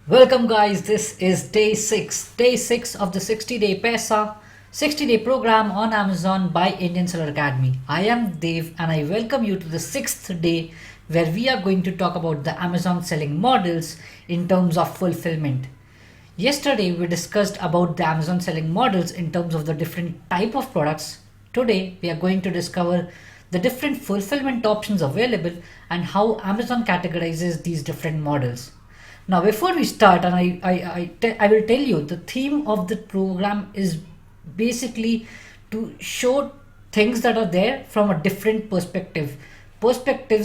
Welcome guys, this is day 6 of the 60-day Pesa 60-day program on Amazon by Indian Seller Academy. I am Dev and I welcome you to the 6th day where we are going to talk about the Amazon selling models in terms of fulfillment. Yesterday we discussed about the Amazon selling models in terms of the different type of products. Today we are going to discover the different fulfillment options available and how Amazon categorizes these different models. Now, before we start, and I will tell you the theme of the program is basically to show things that are there from a different perspectives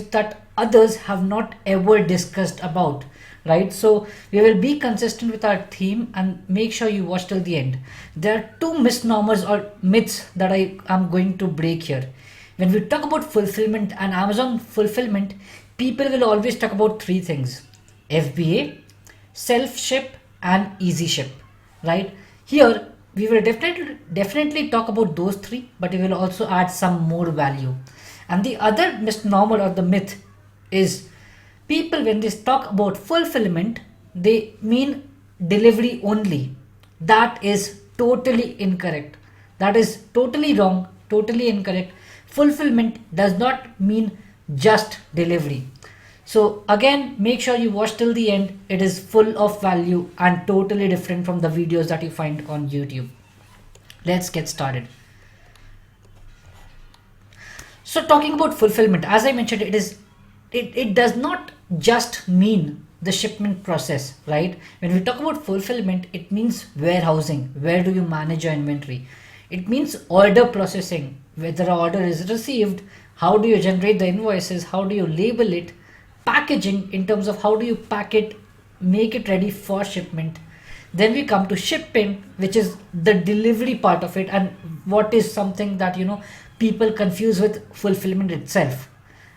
that others have not ever discussed about, right? So we will be consistent with our theme and make sure you watch till the end. There are two misnomers or myths that I am going to break here. When we talk about fulfillment and Amazon fulfillment, people will always talk about three things: FBA, self ship, and easy ship, right? Here we will definitely talk about those three, but we will also add some more value. And the other misnomer or the myth is people, when they talk about fulfillment, they mean delivery only. That is totally incorrect. That is totally wrong, totally incorrect. Fulfillment does not mean just delivery. So again, make sure you watch till the end. It is full of value and totally different from the videos that you find on YouTube. Let's get started. So talking about fulfillment, as I mentioned, it does not just mean the shipment process, right? When we talk about fulfillment, it means warehousing. Where do you manage your inventory? It means order processing. Whether an order is received, how do you generate the invoices? How do you label it? Packaging, in terms of how do you pack it, make it ready for shipment. Then we come to shipping, which is the delivery part of it, and what is something that people confuse with fulfillment itself.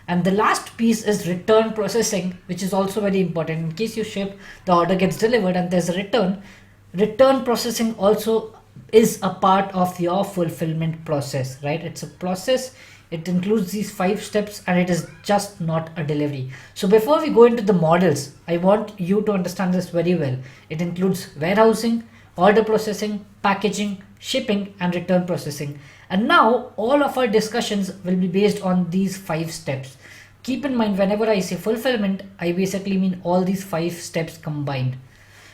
And the last piece is return processing, which is also very important. In case you ship, the order gets delivered and there's a return processing also is a part of your fulfillment process, right? It's a process. It includes these 5 steps and it is just not a delivery. So before we go into the models, I want you to understand this very well. It includes warehousing, order processing, packaging, shipping, and return processing. And now all of our discussions will be based on these 5 steps. Keep in mind, whenever I say fulfillment, I basically mean all these 5 steps combined.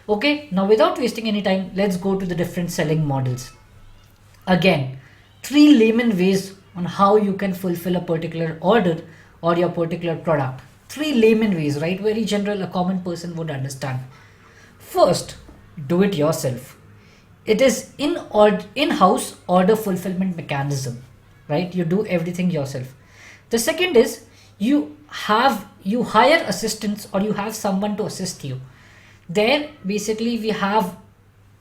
Okay, now without wasting any time, let's go to the different selling models. Again, 3 layman ways on how you can fulfill a particular order or your particular product. 3 layman ways, right? Very general, a common person would understand. First, do it yourself. It is in-house order fulfillment mechanism, right? You do everything yourself. The second is you hire assistants or you have someone to assist you. There basically we have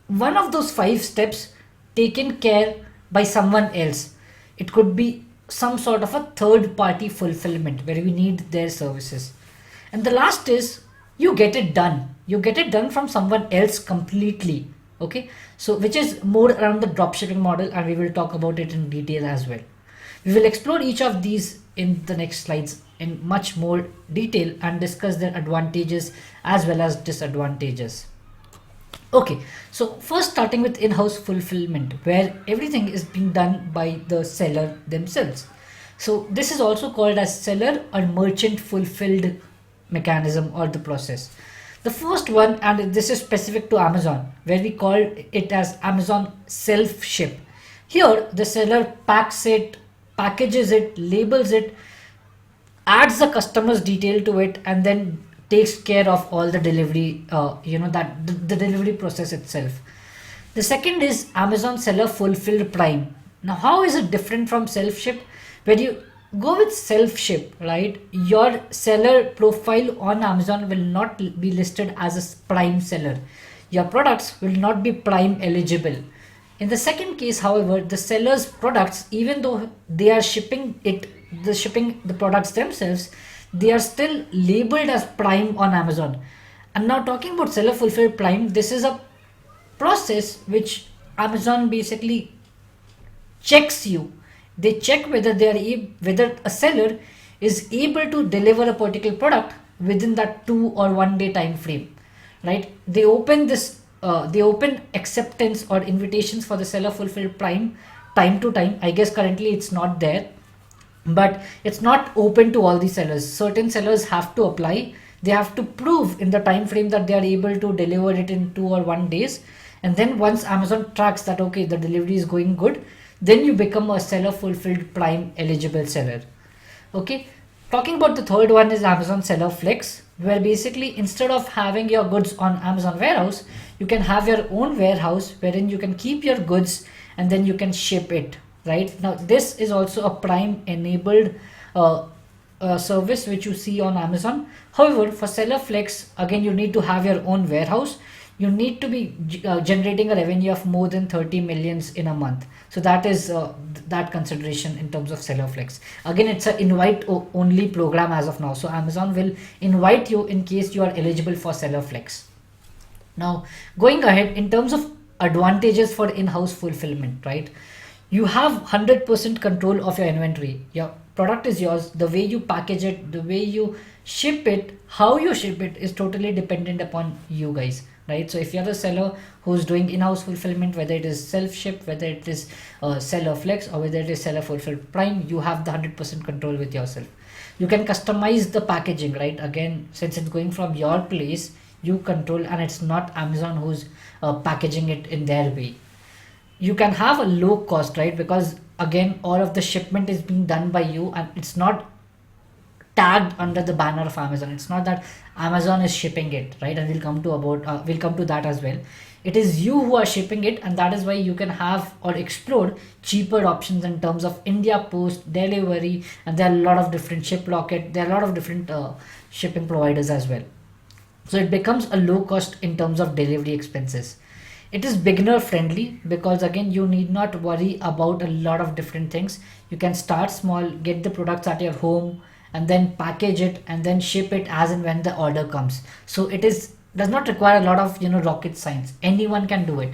one of those 5 steps taken care by someone else. It could be some sort of a third party fulfillment where we need their services. And the last is you get it done. You get it done from someone else completely. Okay. So which is more around the dropshipping model, and we will talk about it in detail as well. We will explore each of these in the next slides in much more detail and discuss their advantages as well as disadvantages. Okay, so first starting with in-house fulfillment, where everything is being done by the seller themselves. So this is also called as seller or merchant fulfilled mechanism or the process. The first one, and this is specific to Amazon, where we call it as Amazon self ship. Here the seller packs it, packages it, labels it, adds the customer's detail to it, and then takes care of all the delivery, that the delivery process itself. The second is Amazon seller fulfilled prime. Now how is it different from self ship? When you go with self ship, right, your seller profile on Amazon will not be listed as a prime seller. Your products will not be prime eligible. In the second case, however, the seller's products, even though they are shipping the products themselves, they are still labeled as prime on Amazon. And now talking about seller fulfilled prime, this is a process which Amazon basically checks you. They check whether whether a seller is able to deliver a particular product within that 2 or 1 day time frame. right? They open acceptance or invitations for the seller fulfilled prime time to time. I guess currently it's not there, but it's not open to all the sellers. Certain sellers have to apply. They have to prove in the time frame that they are able to deliver it in 2 or 1 days. And then once Amazon tracks that okay, the delivery is going good, then you become a seller fulfilled prime eligible seller. Okay, talking about the third one is Amazon Seller Flex, where basically instead of having your goods on Amazon warehouse, you can have your own warehouse wherein you can keep your goods and then you can ship it. Right now, this is also a Prime enabled uh, service which you see on Amazon. However, for Seller Flex, again, you need to have your own warehouse. You need to be generating a revenue of more than 30 millions in a month. So that is that consideration in terms of Seller Flex. Again, it's an invite only program as of now. So Amazon will invite you in case you are eligible for Seller Flex. Now, going ahead in terms of advantages for in-house fulfillment, right? You have 100% control of your inventory. Your product is yours. The way you package it, the way you ship it, how you ship it is totally dependent upon you guys, right? So if you're a seller who's doing in-house fulfillment, whether it is self-ship, whether it is seller flex, or whether it is seller fulfilled prime, you have the 100% control with yourself. You can customize the packaging, right? Again, since it's going from your place, you control, and it's not Amazon who's packaging it in their way. You can have a low cost, right? Because again, all of the shipment is being done by you, and it's not tagged under the banner of Amazon. It's not that Amazon is shipping it, right? And we'll come to that as well. It is you who are shipping it, and that is why you can have or explore cheaper options in terms of India Post delivery, and there are a lot of different ship locket. There are a lot of different shipping providers as well. So it becomes a low cost in terms of delivery expenses. It is beginner friendly because again, you need not worry about a lot of different things. You can start small, get the products at your home, and then package it and then ship it as and when the order comes. So it is does not require a lot of rocket science. Anyone can do it.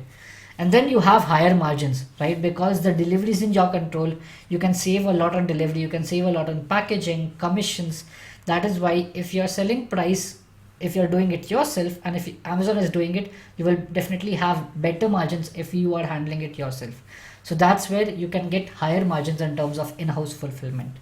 And then you have higher margins, right? Because the delivery is in your control. You can save a lot on delivery, you can save a lot on packaging, commissions. That is why if you're selling price, if you're doing it yourself, and if Amazon is doing it, you will definitely have better margins if you are handling it yourself. So that's where you can get higher margins in terms of in-house fulfillment.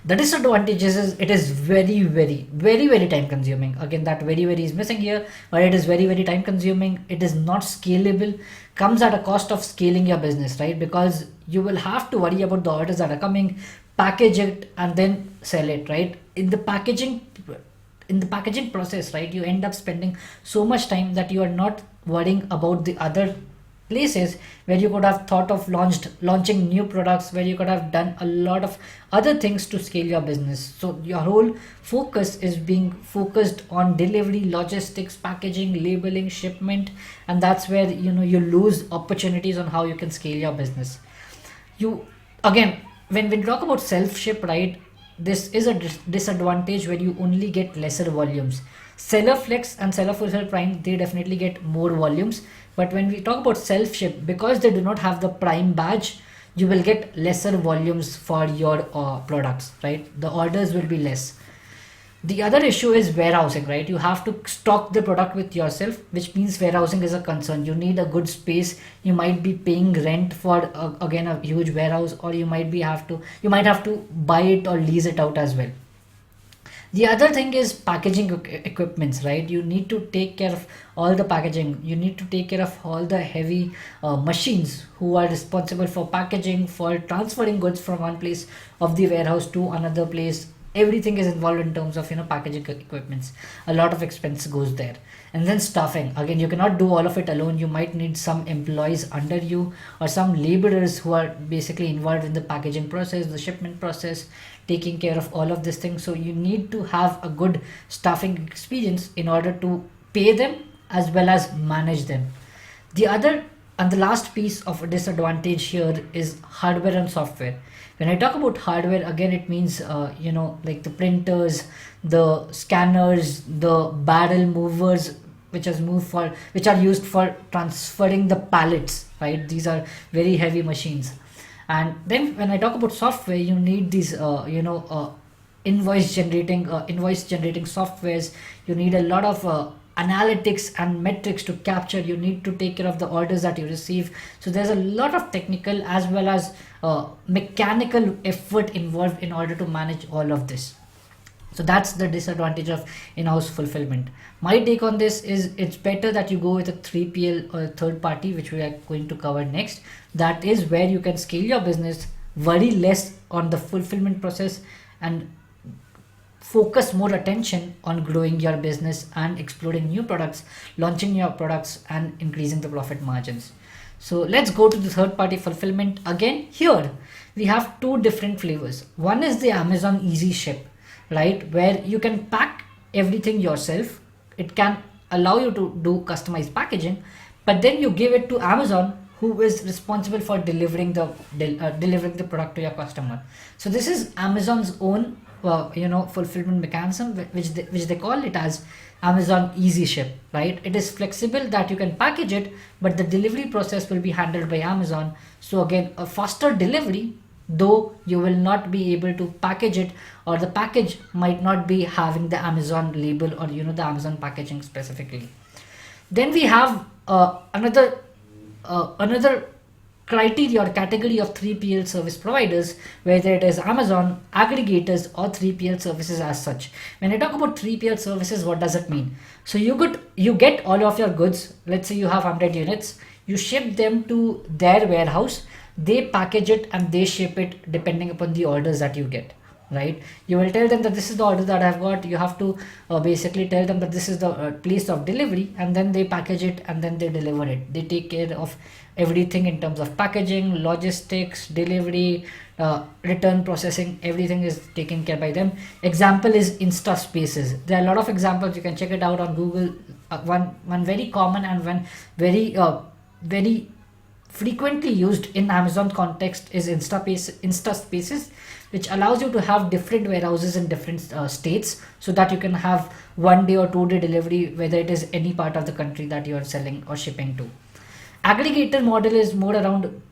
The disadvantages is it is very time consuming. Again, that very is missing here, but it is very time consuming. It is not scalable, comes at a cost of scaling your business, right? Because you will have to worry about the orders that are coming, package it and then sell it, right? In the packaging process, right, you end up spending so much time that you are not worrying about the other places where you could have thought of launching new products, where you could have done a lot of other things to scale your business. So your whole focus is being focused on delivery, logistics, packaging, labeling, shipment, and that's where you lose opportunities on how you can scale your business. You again, when we talk about self ship, right, this is a disadvantage where you only get lesser volumes. Seller flex and seller fulfill prime, they definitely get more volumes, but when we talk about self ship, because they do not have the prime badge, you will get lesser volumes for your products, right? The orders will be less. The other issue is warehousing, right? You have to stock the product with yourself, which means warehousing is a concern. You need a good space. You might be paying rent for again a huge warehouse, or you might have to buy it or lease it out as well. The other thing is packaging equipments, right? You need to take care of all the packaging. You need to take care of all the heavy machines who are responsible for packaging, for transferring goods from one place of the warehouse to another place. Everything is involved in terms of packaging equipments. A lot of expense goes there. And then staffing, again, you cannot do all of it alone. You might need some employees under you, or some laborers who are basically involved in the packaging process, the shipment process, taking care of all of these things. So you need to have a good staffing experience in order to pay them as well as manage them. The other and the last piece of a disadvantage here is hardware and software. When I talk about hardware, again, it means like the printers, the scanners, the barrel movers, which are used for transferring the pallets, right? These are very heavy machines. And then when I talk about software, you need these invoice generating softwares. You need a lot of analytics and metrics to capture. You need to take care of the orders that you receive. So there's a lot of technical as well as mechanical effort involved in order to manage all of this. So that's the disadvantage of in-house fulfillment. My take on this is it's better that you go with a 3PL or a third party, which we are going to cover next. That is where you can scale your business, worry less on the fulfillment process, and focus more attention on growing your business and exploring new products, launching your products, and increasing the profit margins. So let's go to the third party fulfillment. Again, here we have two different flavors. One is the Amazon Easy Ship, right, where you can pack everything yourself. It can allow you to do customized packaging, but then you give it to Amazon, who is responsible for delivering the product to your customer. So this is Amazon's own fulfillment mechanism, which they call it as Amazon Easy Ship, right? It is flexible that you can package it, but the delivery process will be handled by Amazon. So again, a faster delivery, though you will not be able to package it, or the package might not be having the Amazon label or the Amazon packaging specifically. Then we have another criteria or category of 3PL service providers, whether it is Amazon, aggregators, or 3PL services as such. When I talk about 3PL services, what does it mean? So you get all of your goods. Let's say you have 100 units, you ship them to their warehouse, they package it and they ship it depending upon the orders that you get, right? You will tell them that this is the order that I've got. You have to basically tell them that this is the place of delivery, and then they package it and then they deliver it. They take care of everything in terms of packaging, logistics, delivery, return processing. Everything is taken care by them. Example is Insta Spaces. There are a lot of examples. You can check it out on Google. One very common and one very frequently used in Amazon context is Insta Spaces, which allows you to have different warehouses in different states, so that you can have 1 day or 2 day delivery, whether it is any part of the country that you are selling or shipping to. Aggregator model is more around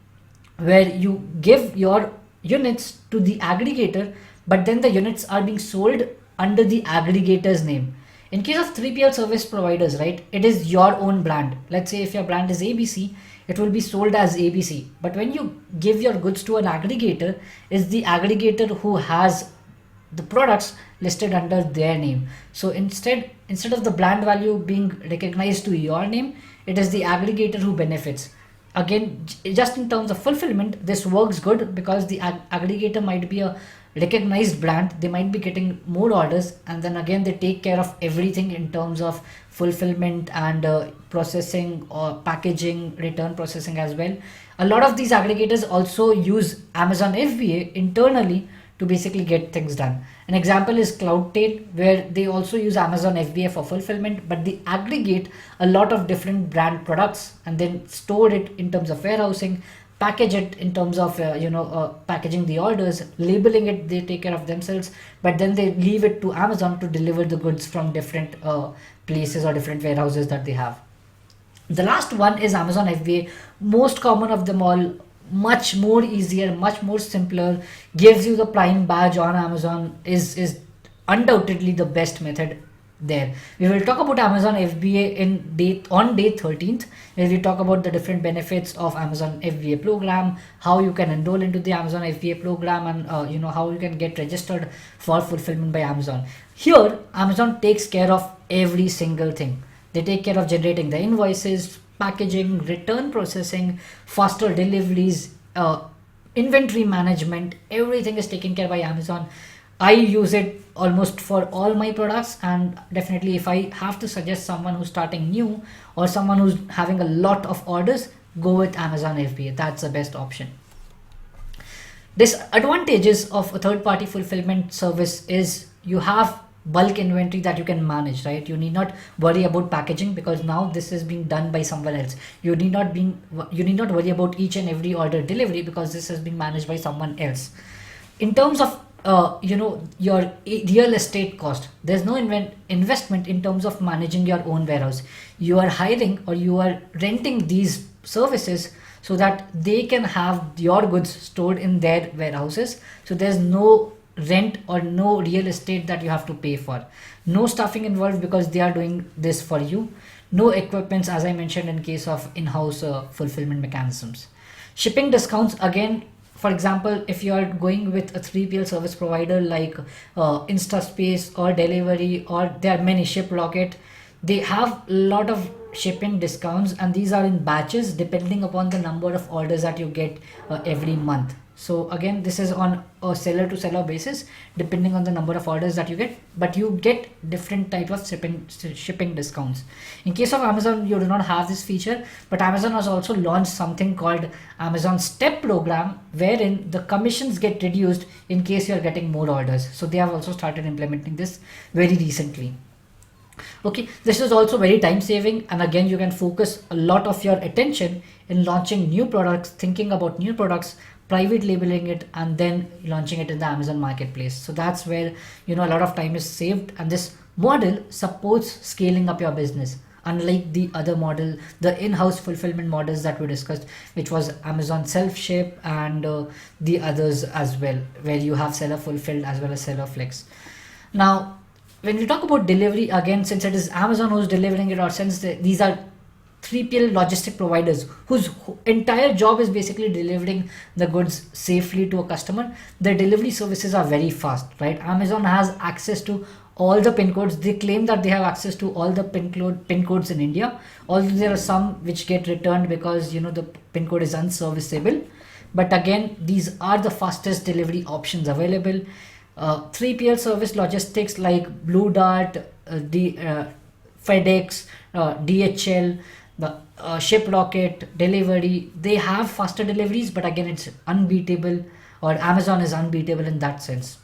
where you give your units to the aggregator, but then the units are being sold under the aggregator's name. In case of 3PL service providers, right, it is your own brand. Let's say if your brand is ABC, it will be sold as ABC. But when you give your goods to an aggregator, it's the aggregator who has the products listed under their name. So instead of the brand value being recognized to your name, it is the aggregator who benefits. Again, just in terms of fulfillment, this works good because the aggregator might be a recognized brand. They might be getting more orders, and then again they take care of everything in terms of fulfillment and processing or packaging, return processing as well. A lot of these aggregators also use Amazon FBA internally to basically get things done. An example is CloudTail, where they also use Amazon FBA for fulfillment, but they aggregate a lot of different brand products and then store it in terms of warehousing, package it in terms of packaging the orders, labeling it. They take care of themselves, but then they leave it to Amazon to deliver the goods from different places or different warehouses that they have. The last one is Amazon FBA, most common of them all, much more easier, much more simpler, gives you the Prime badge on Amazon, is undoubtedly the best method there. We will talk about Amazon FBA on day 13th, where we talk about the different benefits of Amazon FBA program, how you can enroll into the Amazon FBA program, and how you can get registered for fulfillment by Amazon. Here, Amazon takes care of every single thing. They take care of generating the invoices, packaging, return processing, faster deliveries, inventory management. Everything is taken care by Amazon. I use it almost for all my products, and definitely if I have to suggest someone who's starting new or someone who's having a lot of orders, go with Amazon FBA. That's the best option. Disadvantages of a third-party fulfillment service is you have bulk inventory that you can manage, right? You need not worry about packaging because now this is being done by someone else. You need not worry about each and every order delivery because this has been managed by someone else. In terms of your real estate cost, there's no investment in terms of managing your own warehouse. You are hiring or you are renting these services so that they can have your goods stored in their warehouses. So there's no rent or no real estate that you have to pay for. No staffing involved because they are doing this for you. No equipments, as I mentioned, in case of in-house fulfillment mechanisms. Shipping discounts, again, for example, if you are going with a 3PL service provider like InstaSpace or Delivery, or there are many, ShipRocket, they have a lot of shipping discounts, and these are in batches depending upon the number of orders that you get every month. So again, this is on a seller to seller basis depending on the number of orders that you get, but you get different type of shipping discounts. In case of Amazon, you do not have this feature, but Amazon has also launched something called Amazon Step program, wherein the commissions get reduced in case you are getting more orders. So they have also started implementing this very recently. Okay, this is also very time saving, and again, you can focus a lot of your attention in launching new products, thinking about new products, private labeling it, and then launching it in the Amazon marketplace. So that's where a lot of time is saved, and this model supports scaling up your business, unlike the other model, the in-house fulfillment models that we discussed, which was Amazon self-ship and the others as well, where you have seller fulfilled as well as seller flex. Now, when we talk about delivery, again, since it is Amazon who's delivering it, or since these are 3PL logistic providers whose entire job is basically delivering the goods safely to a customer, their delivery services are very fast, right? Amazon has access to all the pin codes. They claim that they have access to all the pin codes in India, although there are some which get returned because the pin code is unserviceable. But again, these are the fastest delivery options available. 3PL service logistics like Blue Dart, FedEx, DHL, the ShipRocket, Delivery, they have faster deliveries, but again, it's unbeatable, or Amazon is unbeatable in that sense.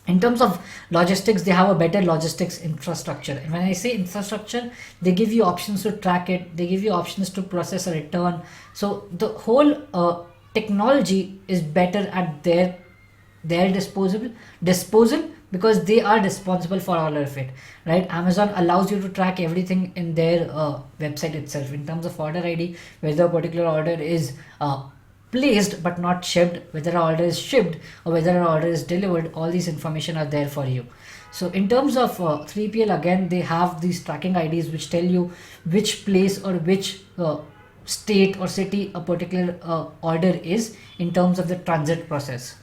In terms of logistics, they have a better logistics infrastructure. And when I say infrastructure, they give you options to track it, they give you options to process a return. So the whole technology is better at their disposal because they are responsible for all of it, right? Amazon allows you to track everything in their website itself in terms of order ID, whether a particular order is placed but not shipped, whether an order is shipped or whether an order is delivered. All these information are there for you. So in terms of 3PL, again, they have these tracking IDs which tell you which place or which state or city a particular order is in terms of the transit process.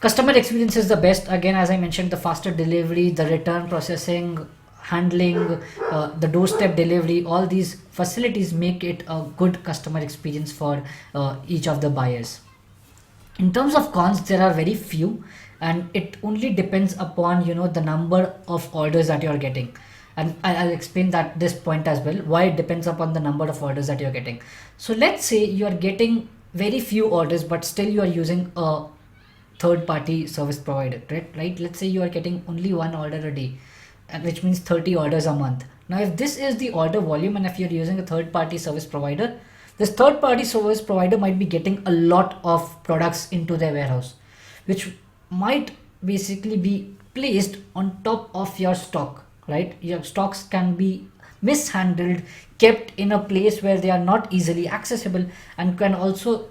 Customer experience is the best. Again, as I mentioned, the faster delivery, the return processing, handling, the doorstep delivery, all these facilities make it a good customer experience for each of the buyers. In terms of cons, there are very few, and it only depends upon the number of orders that you're getting. And I'll explain that this point as well, why it depends upon the number of orders that you're getting. So let's say you're getting very few orders, but still you are using a third-party service provider, right? Let's say you are getting only one order a day, which means 30 orders a month. Now, if this is the order volume, and if you're using a third-party service provider, this third-party service provider might be getting a lot of products into their warehouse, which might basically be placed on top of your stock, right? Your stocks can be mishandled, kept in a place where they are not easily accessible, and can also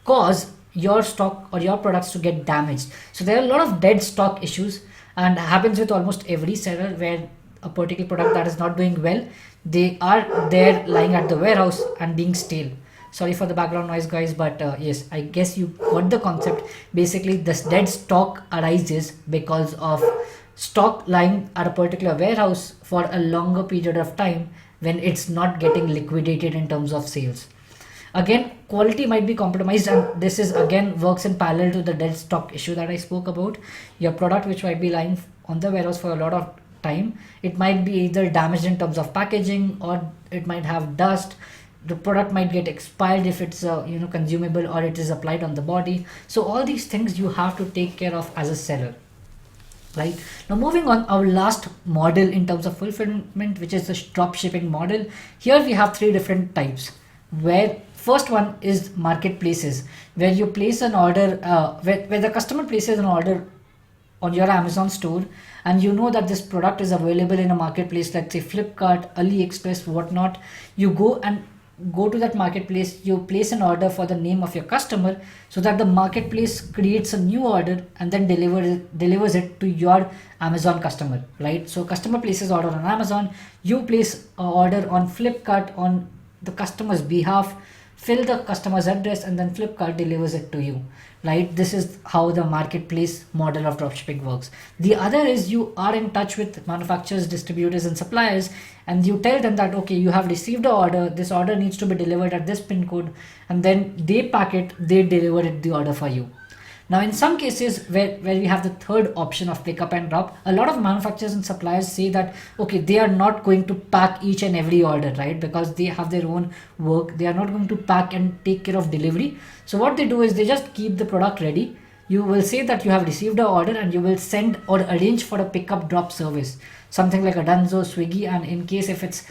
cause your stock or your products to get damaged. So there are a lot of dead stock issues, and happens with almost every seller, where a particular product that is not doing well, they are there lying at the warehouse and being stale. Sorry for the background noise, guys, but yes, I guess you got the concept. Basically, this dead stock arises because of stock lying at a particular warehouse for a longer period of time when it's not getting liquidated in terms of sales. Again, quality might be compromised, and this is again works in parallel to the dead stock issue that I spoke about. Your product, which might be lying on the warehouse for a lot of time, it might be either damaged in terms of packaging, or it might have dust. The product might get expired if it's consumable, or it is applied on the body. So all these things you have to take care of as a seller. Right now, moving on, our last model in terms of fulfillment, which is the drop shipping model. Here we have three different types, where first one is marketplaces, where you place an order, where the customer places an order on your Amazon store, and you know that this product is available in a marketplace like say Flipkart, AliExpress, whatnot. You go and go to that marketplace, you place an order for the name of your customer, so that the marketplace creates a new order and then delivers it to your Amazon customer, right? So customer places order on Amazon, you place a order on Flipkart on the customer's behalf, fill the customer's address, and then Flipkart delivers it to you, right? This is how the marketplace model of dropshipping works. The other is you are in touch with manufacturers, distributors, and suppliers, and you tell them that, okay, you have received an order, this order needs to be delivered at this pin code, and then they pack it, they deliver it, the order for you. Now, in some cases where we have the third option of pick up and drop, a lot of manufacturers and suppliers say that, okay, they are not going to pack each and every order, right? Because they have their own work. They are not going to pack and take care of delivery. So what they do is they just keep the product ready. You will say that you have received an order and you will send or arrange for a pickup drop service, something like a Dunzo, Swiggy, and in case if it's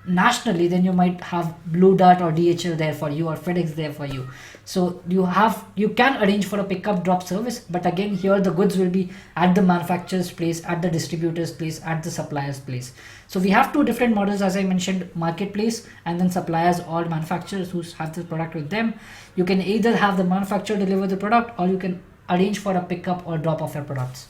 nationally, then you might have Blue Dart or DHL there for you, or FedEx there for you. So you can arrange for a pickup drop service, but again here the goods will be at the manufacturer's place, at the distributor's place, at the supplier's place. So we have two different models, as I mentioned, marketplace and then suppliers or manufacturers who have the product with them. You can either have the manufacturer deliver the product, or you can arrange for a pickup or drop of your products.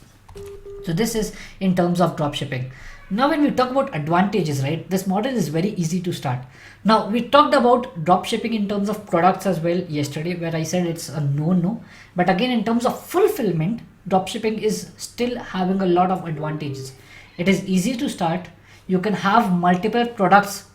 So this is in terms of drop shipping. Now when we talk about advantages, right, this model is very easy to start. Now we talked about drop shipping in terms of products as well yesterday, where I said it's a no. But again, in terms of fulfillment, drop shipping is still having a lot of advantages. It is easy to start. You can have multiple products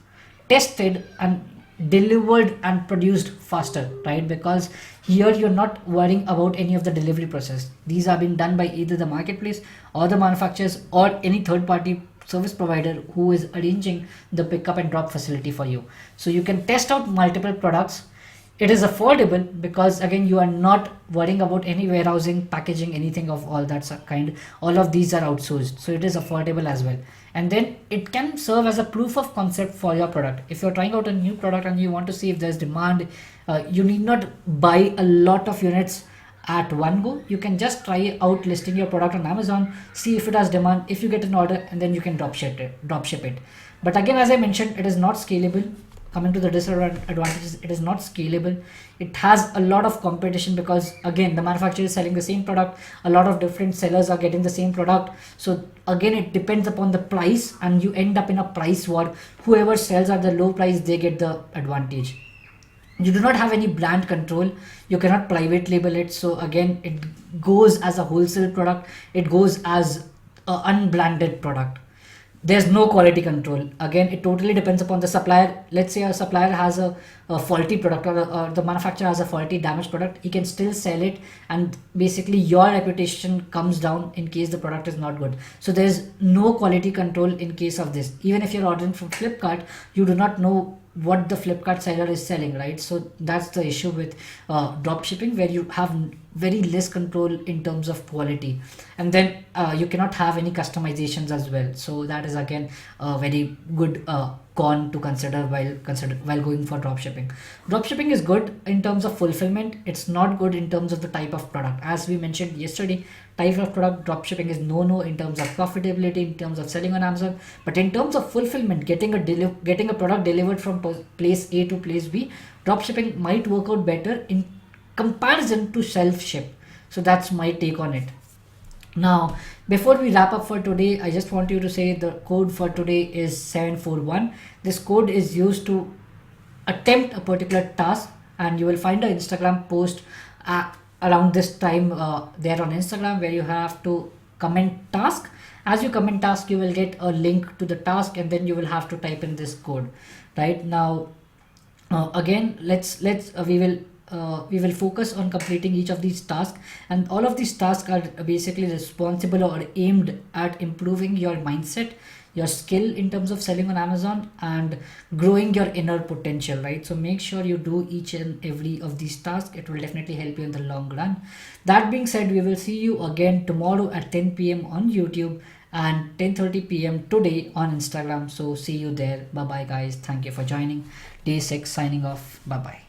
tested and delivered and produced faster, right? Because here you're not worrying about any of the delivery process. These are being done by either the marketplace or the manufacturers or any third party service provider who is arranging the pickup and drop facility for you. So you can test out multiple products. It is affordable because again, you are not worrying about any warehousing, packaging, anything of all that kind. All of these are outsourced, so it is affordable as well. And then it can serve as a proof of concept for your product. If you're trying out a new product and you want to see if there's demand, you need not buy a lot of units at one go. You can just try out listing your product on Amazon, see if it has demand, if you get an order, and then you can drop ship it. But again, as I mentioned, it is not scalable. Coming to the disadvantages, it is not scalable. It has a lot of competition because again, the manufacturer is selling the same product. A lot of different sellers are getting the same product. So again, it depends upon the price and you end up in a price war. Whoever sells at the low price, they get the advantage. You do not have any brand control. You cannot private label it. So again, it goes as a wholesale product. It goes as an unbranded product. There's no quality control. Again, it totally depends upon the supplier. Let's say a supplier has a faulty product, or the manufacturer has a faulty damaged product, he can still sell it, and basically your reputation comes down in case the product is not good. So there's no quality control in case of this. Even if you're ordering from Flipkart, you do not know what the Flipkart seller is selling, right? So that's the issue with drop shipping, where you have very less control in terms of quality, and then you cannot have any customizations as well. So that is again a very good con to consider while going for drop shipping. Drop shipping is good in terms of fulfillment. It's not good in terms of the type of product. As we mentioned yesterday, type of product, drop shipping is no in terms of profitability, in terms of selling on Amazon. But in terms of fulfillment, getting a product delivered from place A to place B, drop shipping might work out better in comparison to self ship. So that's my take on it. Now, before we wrap up for today, I just want you to say the code for today is 741. This code is used to attempt a particular task, and you will find an Instagram post around this time there on Instagram, where you have to comment task. As you comment task, you will get a link to the task, and then you will have to type in this code. Right now, again, we will focus on completing each of these tasks, and all of these tasks are basically responsible or aimed at improving your mindset, your skill in terms of selling on Amazon, and growing your inner potential, right? So make sure you do each and every of these tasks. It will definitely help you in the long run. That being said, we will see you again tomorrow at 10 p.m. on YouTube and 10:30 p.m. today on Instagram. So see you there. Bye bye guys. Thank you for joining. Day 6 signing off. Bye bye.